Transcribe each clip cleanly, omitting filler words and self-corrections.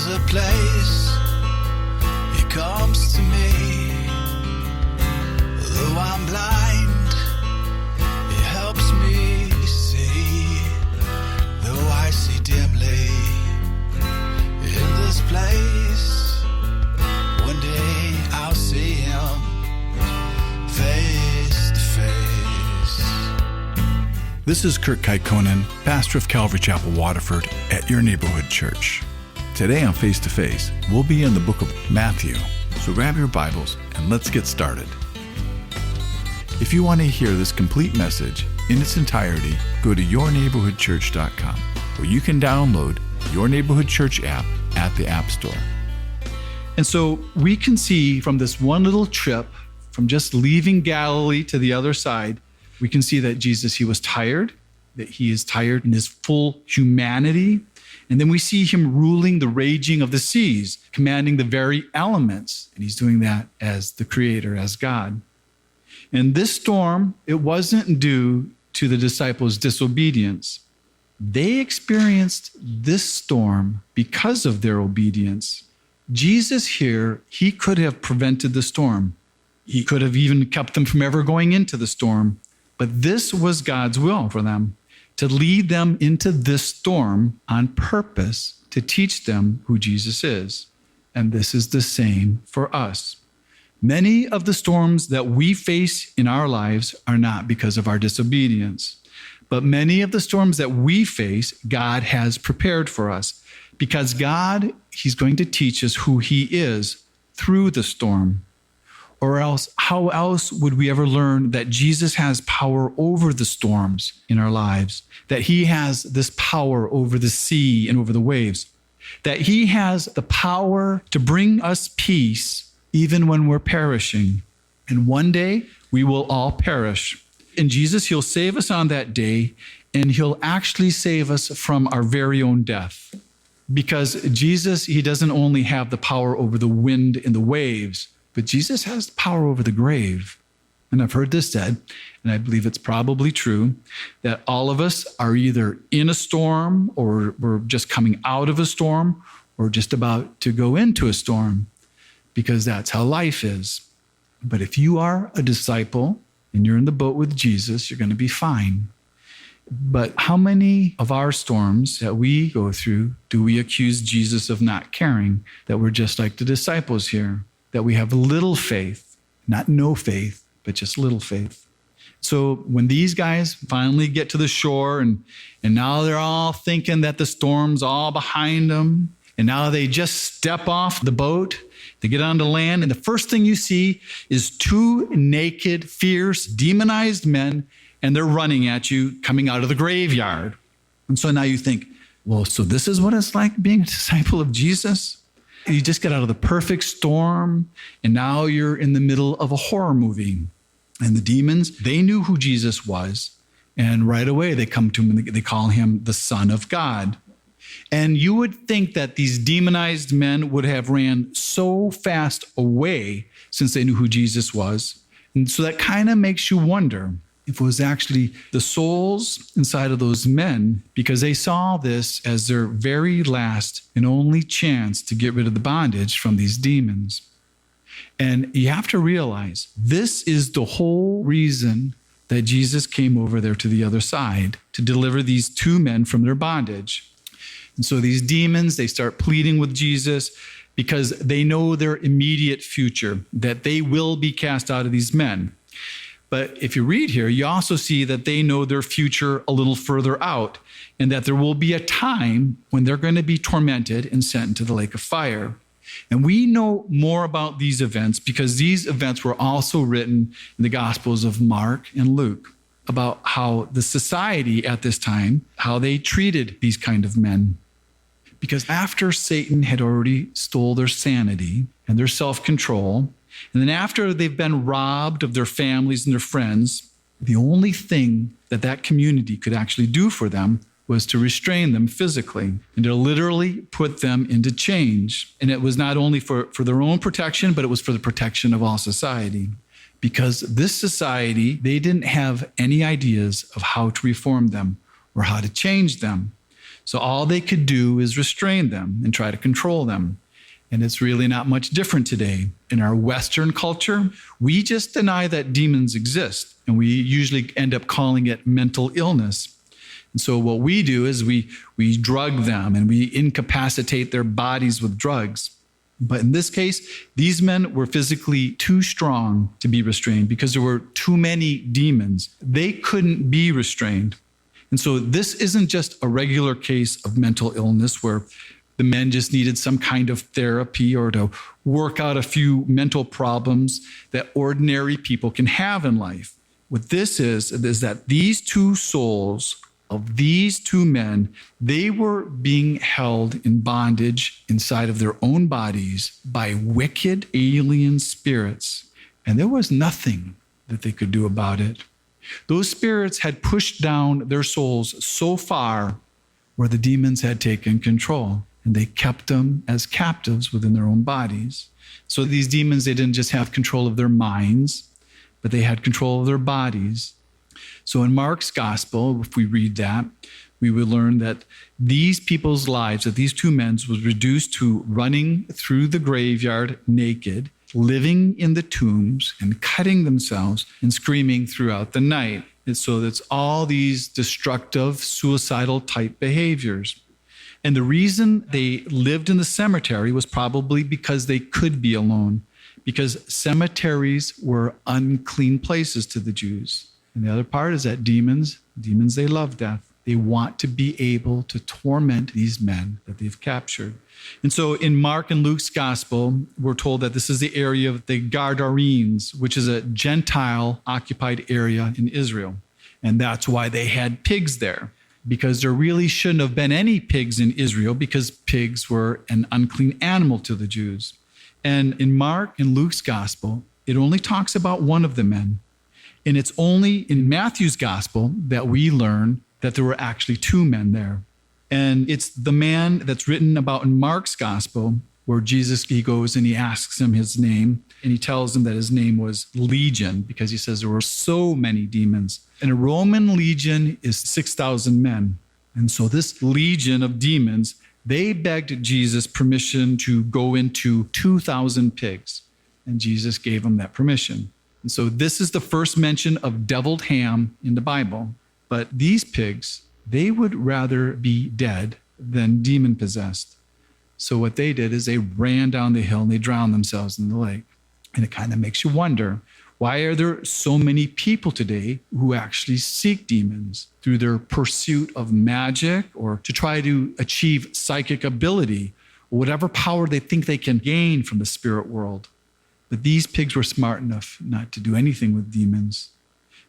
There's a place He comes to me. Though I'm blind, He helps me see. Though I see dimly in this place, one day I'll see Him face to face. This is Kurt Kaikkonen, pastor of Calvary Chapel, Waterford, at your neighborhood church. Today on Face to Face, we'll be in the book of Matthew. So grab your Bibles and let's get started. If you want to hear this complete message in its entirety, go to yourneighborhoodchurch.com, where you can download Your Neighborhood Church app at the App Store. And so we can see from this one little trip, from just leaving Galilee to the other side, we can see that Jesus, He was tired, that He is tired in His full humanity. And then we see Him ruling the raging of the seas, commanding the very elements. And He's doing that as the Creator, as God. And this storm, it wasn't due to the disciples' disobedience. They experienced this storm because of their obedience. Jesus here, He could have prevented the storm. He could have even kept them from ever going into the storm. But this was God's will for them, to lead them into this storm on purpose to teach them who Jesus is. And this is the same for us. Many of the storms that we face in our lives are not because of our disobedience. But many of the storms that we face, God has prepared for us. Because God, He's going to teach us who He is through the storm. Or else, how else would we ever learn that Jesus has power over the storms in our lives? That He has this power over the sea and over the waves? That He has the power to bring us peace even when we're perishing? And one day, we will all perish. And Jesus, He'll save us on that day, and He'll actually save us from our very own death. Because Jesus, He doesn't only have the power over the wind and the waves, but Jesus has power over the grave. And I've heard this said, and I believe it's probably true, that all of us are either in a storm, or we're just coming out of a storm, or just about to go into a storm, because that's how life is. But if you are a disciple and you're in the boat with Jesus, you're going to be fine. But how many of our storms that we go through do we accuse Jesus of not caring, that we're just like the disciples here? That we have little faith, not no faith, but just little faith. So when these guys finally get to the shore and now they're all thinking that the storm's all behind them, and now they just step off the boat, they get onto land, and the first thing you see is two naked, fierce, demonized men, and they're running at you coming out of the graveyard. And so now you think, well, so this is what it's like being a disciple of Jesus? You just get out of the perfect storm, and now you're in the middle of a horror movie. And the demons, they knew who Jesus was, and right away they come to Him and they call Him the Son of God. And you would think that these demonized men would have ran so fast away since they knew who Jesus was. And so that kind of makes you wonder if it was actually the souls inside of those men, because they saw this as their very last and only chance to get rid of the bondage from these demons. And you have to realize this is the whole reason that Jesus came over there to the other side, to deliver these two men from their bondage. And so these demons, they start pleading with Jesus because they know their immediate future, that they will be cast out of these men. But if you read here, you also see that they know their future a little further out, and that there will be a time when they're going to be tormented and sent into the lake of fire. And we know more about these events because these events were also written in the Gospels of Mark and Luke, about how the society at this time, how they treated these kind of men. Because after Satan had already stole their sanity and their self-control, and then after they've been robbed of their families and their friends, the only thing that that community could actually do for them was to restrain them physically and to literally put them into change. And it was not only for their own protection, but it was for the protection of all society. Because this society, they didn't have any ideas of how to reform them or how to change them. So all they could do is restrain them and try to control them. And it's really not much different today. In our Western culture, we just deny that demons exist, and we usually end up calling it mental illness. And so what we do is we drug them and we incapacitate their bodies with drugs. But in this case, these men were physically too strong to be restrained because there were too many demons. They couldn't be restrained. And so this isn't just a regular case of mental illness where the men just needed some kind of therapy or to work out a few mental problems that ordinary people can have in life. What this is that these two souls of these two men, they were being held in bondage inside of their own bodies by wicked alien spirits. And there was nothing that they could do about it. Those spirits had pushed down their souls so far where the demons had taken control, and they kept them as captives within their own bodies. So these demons, they didn't just have control of their minds, but they had control of their bodies. So in Mark's gospel, if we read that, we would learn that these people's lives, that these two men was reduced to running through the graveyard naked, living in the tombs and cutting themselves and screaming throughout the night. And so that's all these destructive, suicidal type behaviors. And the reason they lived in the cemetery was probably because they could be alone, because cemeteries were unclean places to the Jews. And the other part is that demons, they love death. They want to be able to torment these men that they've captured. And so in Mark and Luke's gospel, we're told that this is the area of the Gadarenes, which is a Gentile-occupied area in Israel. And that's why they had pigs there, because there really shouldn't have been any pigs in Israel because pigs were an unclean animal to the Jews. And in Mark and Luke's gospel, it only talks about one of the men. And it's only in Matthew's gospel that we learn that there were actually two men there. And it's the man that's written about in Mark's gospel where Jesus, he goes and he asks him his name, and he tells him that his name was Legion because he says there were so many demons. And a Roman legion is 6,000 men. And so this legion of demons, they begged Jesus permission to go into 2,000 pigs. And Jesus gave them that permission. And so this is the first mention of deviled ham in the Bible. But these pigs, they would rather be dead than demon-possessed. So what they did is they ran down the hill and they drowned themselves in the lake. And it kind of makes you wonder, why are there so many people today who actually seek demons through their pursuit of magic or to try to achieve psychic ability or whatever power they think they can gain from the spirit world? But these pigs were smart enough not to do anything with demons.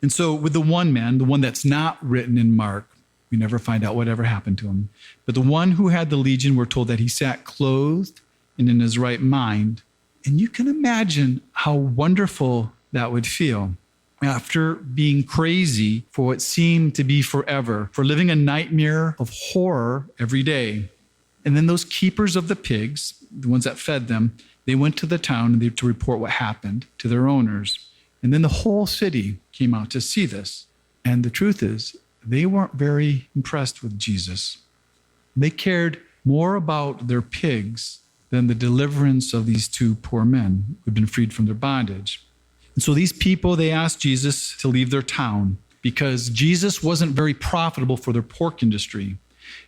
And so with the one man, the one that's not written in Mark, we never find out whatever happened to him. But the one who had the legion, we're told that he sat clothed and in his right mind. And you can imagine how wonderful that would feel after being crazy for what seemed to be forever, for living a nightmare of horror every day. And then those keepers of the pigs, the ones that fed them, they went to the town to report what happened to their owners. And then the whole city came out to see this. And the truth is, they weren't very impressed with Jesus. They cared more about their pigs than the deliverance of these two poor men who'd been freed from their bondage. And so these people, they asked Jesus to leave their town because Jesus wasn't very profitable for their pork industry.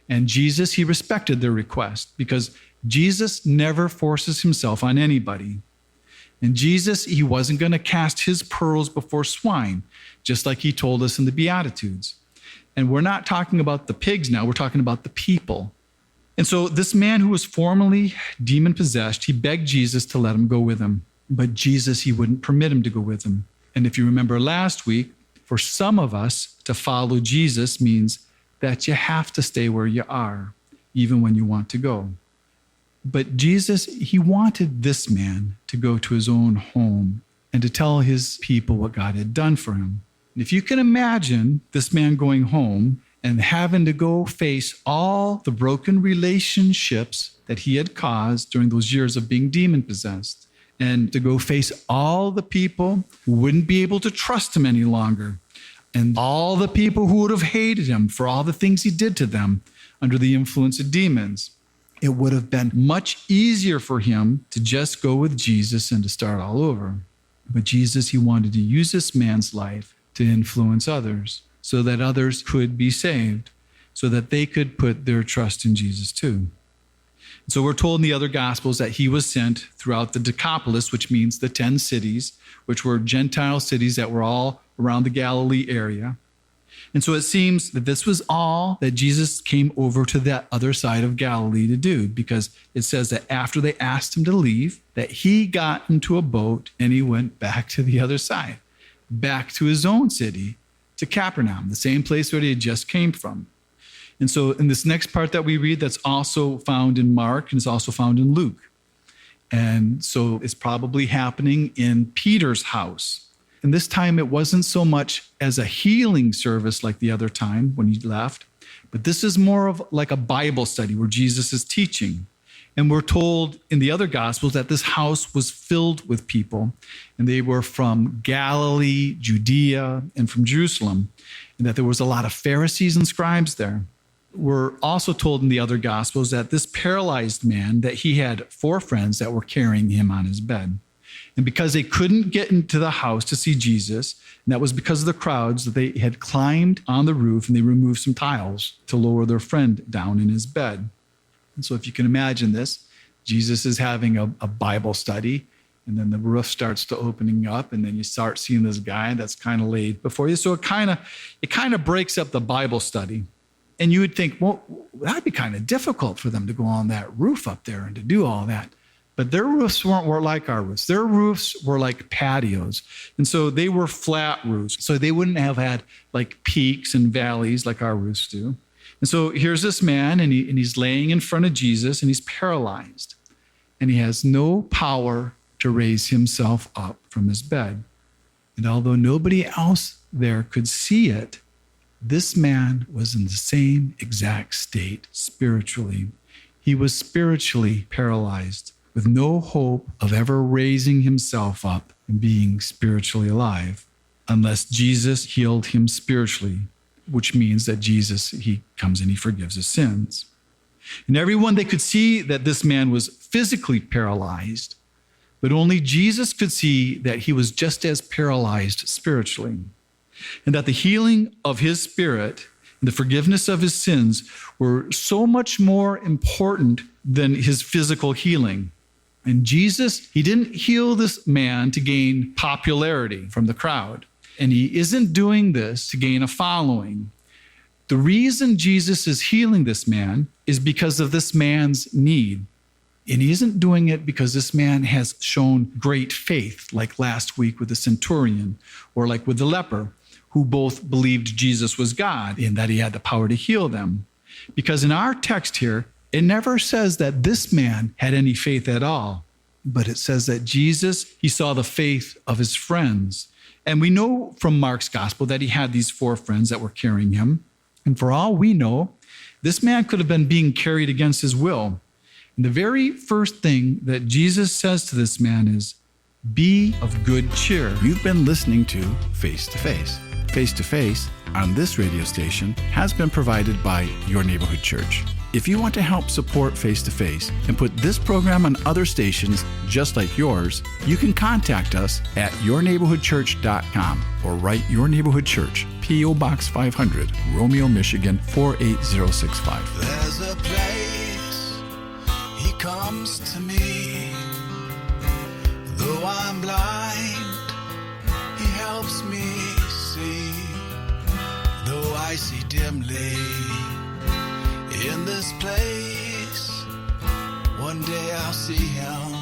And Jesus, he respected their request because Jesus never forces himself on anybody. And Jesus, he wasn't going to cast his pearls before swine, just like he told us in the Beatitudes. And we're not talking about the pigs now, we're talking about the people. And so this man who was formerly demon-possessed, he begged Jesus to let him go with him. But Jesus, he wouldn't permit him to go with him. And if you remember last week, for some of us, to follow Jesus means that you have to stay where you are, even when you want to go. But Jesus, he wanted this man to go to his own home and to tell his people what God had done for him. And if you can imagine this man going home and having to go face all the broken relationships that he had caused during those years of being demon-possessed, and to go face all the people who wouldn't be able to trust him any longer, and all the people who would have hated him for all the things he did to them, under the influence of demons. It would have been much easier for him to just go with Jesus and to start all over. But Jesus, he wanted to use this man's life to influence others so that others could be saved, so that they could put their trust in Jesus too. So we're told in the other Gospels that he was sent throughout the Decapolis, which means the 10 cities, which were Gentile cities that were all around the Galilee area. And so it seems that this was all that Jesus came over to that other side of Galilee to do, because it says that after they asked him to leave, that he got into a boat and he went back to the other side, back to his own city, to Capernaum, the same place where he had just came from. And so in this next part that we read, that's also found in Mark and it's also found in Luke. And so it's probably happening in Peter's house. And this time it wasn't so much as a healing service like the other time when he left, but this is more of like a Bible study where Jesus is teaching. And we're told in the other Gospels that this house was filled with people, and they were from Galilee, Judea, and from Jerusalem, and that there was a lot of Pharisees and scribes there. We're also told in the other Gospels that this paralyzed man, that he had 4 friends that were carrying him on his bed. And because they couldn't get into the house to see Jesus, and that was because of the crowds, that they had climbed on the roof and they removed some tiles to lower their friend down in his bed. And so if you can imagine this, Jesus is having a Bible study, and then the roof starts to opening up, and then you start seeing this guy that's kind of laid before you. So it kind of breaks up the Bible study. And you would think, well, that'd be kind of difficult for them to go on that roof up there and to do all that. But their roofs were like our roofs. Their roofs were like patios. And so they were flat roofs. So they wouldn't have had like peaks and valleys like our roofs do. And so here's this man, and he's laying in front of Jesus, and he's paralyzed. And he has no power to raise himself up from his bed. And although nobody else there could see it, this man was in the same exact state spiritually. He was spiritually paralyzed, with no hope of ever raising himself up and being spiritually alive, unless Jesus healed him spiritually, which means that Jesus, he comes and he forgives his sins. And everyone, they could see that this man was physically paralyzed, but only Jesus could see that he was just as paralyzed spiritually, and that the healing of his spirit and the forgiveness of his sins were so much more important than his physical healing. And Jesus, he didn't heal this man to gain popularity from the crowd. And he isn't doing this to gain a following. The reason Jesus is healing this man is because of this man's need. And he isn't doing it because this man has shown great faith, like last week with the centurion, or like with the leper, who both believed Jesus was God and that he had the power to heal them. Because in our text here, it never says that this man had any faith at all, but it says that Jesus, he saw the faith of his friends. And we know from Mark's gospel that he had these 4 friends that were carrying him. And for all we know, this man could have been being carried against his will. And the very first thing that Jesus says to this man is, "Be of good cheer." You've been listening to Face to Face. Face to Face on this radio station has been provided by Your Neighborhood Church. If you want to help support Face to Face and put this program on other stations just like yours, you can contact us at yourneighborhoodchurch.com or write Your Neighborhood Church, P.O. Box 500, Romeo, Michigan 48065. There's a place he comes to me. Though I'm blind, he helps me see. Though I see dimly in this place, one day I'll see him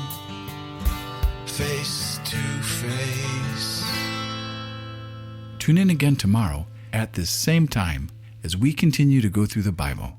face to face. Tune in again tomorrow at this same time as we continue to go through the Bible.